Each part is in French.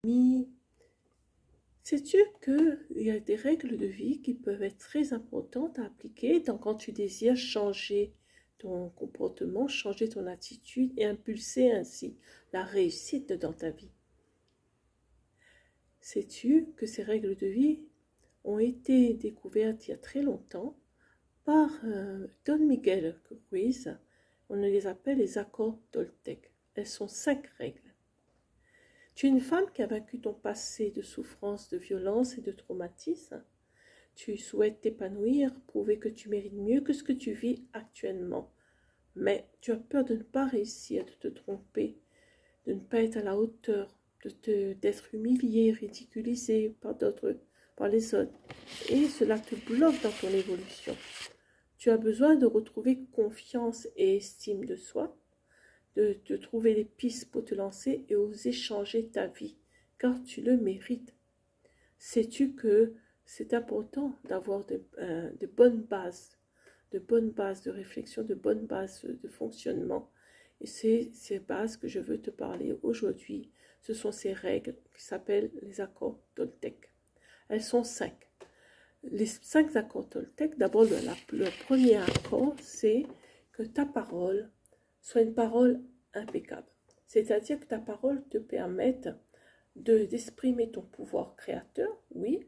Mais sais-tu qu'il y a des règles de vie qui peuvent être très importantes à appliquer quand tu désires changer ton comportement, changer ton attitude et impulser ainsi la réussite dans ta vie? Sais-tu que ces règles de vie ont été découvertes il y a très longtemps par Don Miguel Ruiz? On les appelle les accords Toltec. Elles sont 5 règles. Tu es une femme qui a vaincu ton passé de souffrance, de violence et de traumatisme. Tu souhaites t'épanouir, prouver que tu mérites mieux que ce que tu vis actuellement. Mais tu as peur de ne pas réussir, de te tromper, de ne pas être à la hauteur, d'être humilié, ridiculisé par les autres. Et cela te bloque dans ton évolution. Tu as besoin de retrouver confiance et estime de soi, de trouver des pistes pour te lancer et oser changer ta vie, car tu le mérites. Sais-tu que c'est important d'avoir de bonnes bases, de réflexion, de bonnes bases de fonctionnement. Et c'est ces bases que je veux te parler aujourd'hui. Ce sont ces règles qui s'appellent les accords Toltec. Elles sont 5. Les 5 accords Toltec, d'abord le premier accord, c'est que ta parole soit une parole impeccable. C'est-à-dire que ta parole te permette d'exprimer ton pouvoir créateur, oui,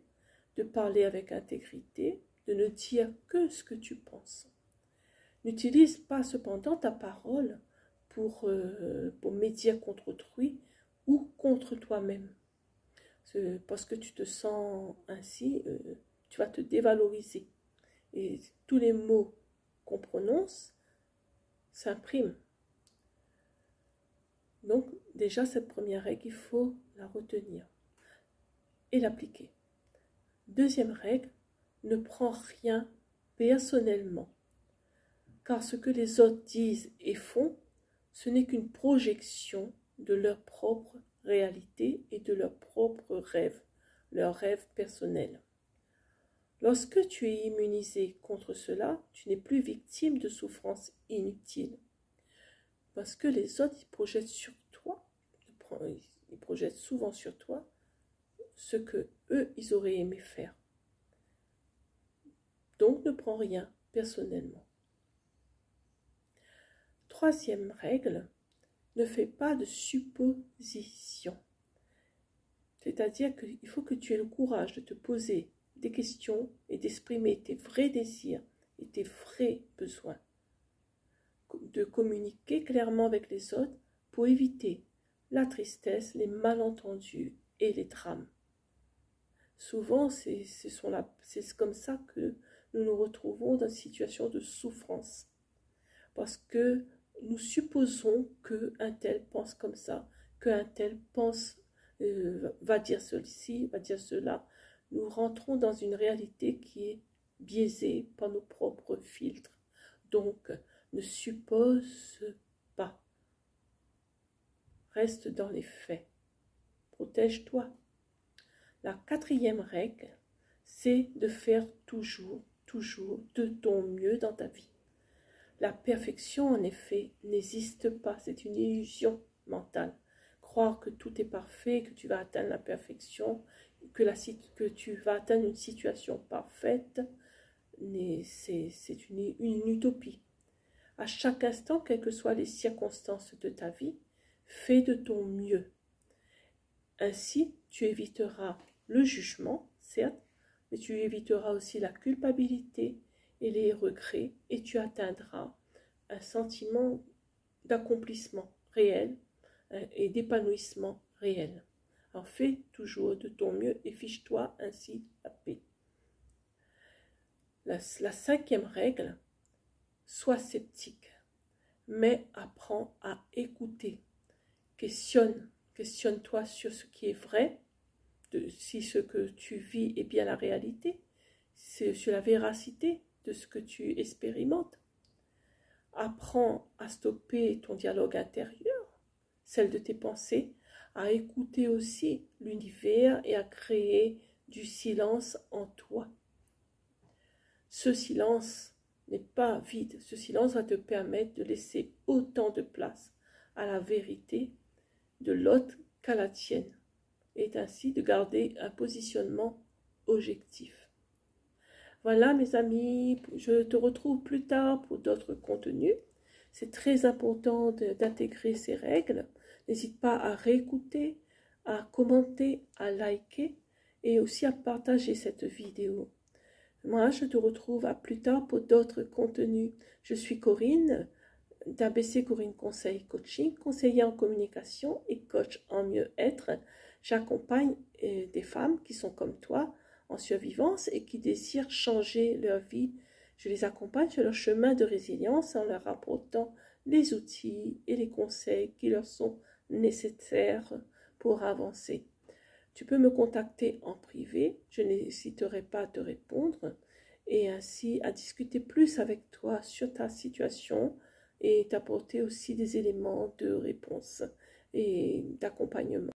de parler avec intégrité, de ne dire que ce que tu penses. N'utilise pas cependant ta parole pour médire contre autrui ou contre toi-même. Parce que tu te sens ainsi, tu vas te dévaloriser. Et tous les mots qu'on prononce s'impriment. Donc déjà cette première règle, il faut la retenir et l'appliquer. Deuxième règle, ne prends rien personnellement. Car ce que les autres disent et font, ce n'est qu'une projection de leur propre réalité et de leurs propres rêves, leurs rêves personnels. Lorsque tu es immunisé contre cela, tu n'es plus victime de souffrances inutiles. Parce que les autres, ils projettent sur toi, ils projettent souvent sur toi ce que eux, ils auraient aimé faire. Donc, ne prends rien personnellement. Troisième règle, ne fais pas de suppositions. C'est-à-dire qu'il faut que tu aies le courage de te poser des questions et d'exprimer tes vrais désirs et tes vrais besoins. De communiquer clairement avec les autres pour éviter la tristesse, les malentendus et les drames. Souvent, c'est comme ça que nous nous retrouvons dans une situation de souffrance. Parce que nous supposons qu'un tel pense comme ça, qu'un tel pense, va dire ceci, va dire cela. Nous rentrons dans une réalité qui est biaisée par nos propres filtres. Donc, ne suppose pas. Reste dans les faits. Protège-toi. La quatrième règle, c'est de faire toujours de ton mieux dans ta vie. La perfection, en effet, n'existe pas. C'est une illusion mentale. Croire que tout est parfait, que tu vas atteindre la perfection, que tu vas atteindre une situation parfaite, c'est une utopie. À chaque instant, quelles que soient les circonstances de ta vie, fais de ton mieux. Ainsi, tu éviteras le jugement, certes, mais tu éviteras aussi la culpabilité et les regrets, et tu atteindras un sentiment d'accomplissement réel et d'épanouissement réel. Alors fais toujours de ton mieux et fiche-toi ainsi la paix. La cinquième règle, sois sceptique, mais apprends à écouter. Questionne-toi sur ce qui est vrai, si ce que tu vis est bien la réalité, sur la véracité de ce que tu expérimentes. Apprends à stopper ton dialogue intérieur, celle de tes pensées, à écouter aussi l'univers et à créer du silence en toi. Ce silence n'est pas vide, ce silence va te permettre de laisser autant de place à la vérité de l'autre qu'à la tienne. et ainsi de garder un positionnement objectif. Voilà mes amis, je te retrouve plus tard pour d'autres contenus. C'est très important d'intégrer ces règles. N'hésite pas à réécouter, à commenter, à liker et aussi à partager cette vidéo. Moi, je te retrouve à plus tard pour d'autres contenus. Je suis Corinne, d'ABC Corinne Conseil Coaching, conseillère en communication et coach en mieux-être. J'accompagne des femmes qui sont comme toi, en survivance et qui désirent changer leur vie. Je les accompagne sur leur chemin de résilience en leur apportant les outils et les conseils qui leur sont nécessaires pour avancer. Tu peux me contacter en privé, je n'hésiterai pas à te répondre et ainsi à discuter plus avec toi sur ta situation et t'apporter aussi des éléments de réponse et d'accompagnement.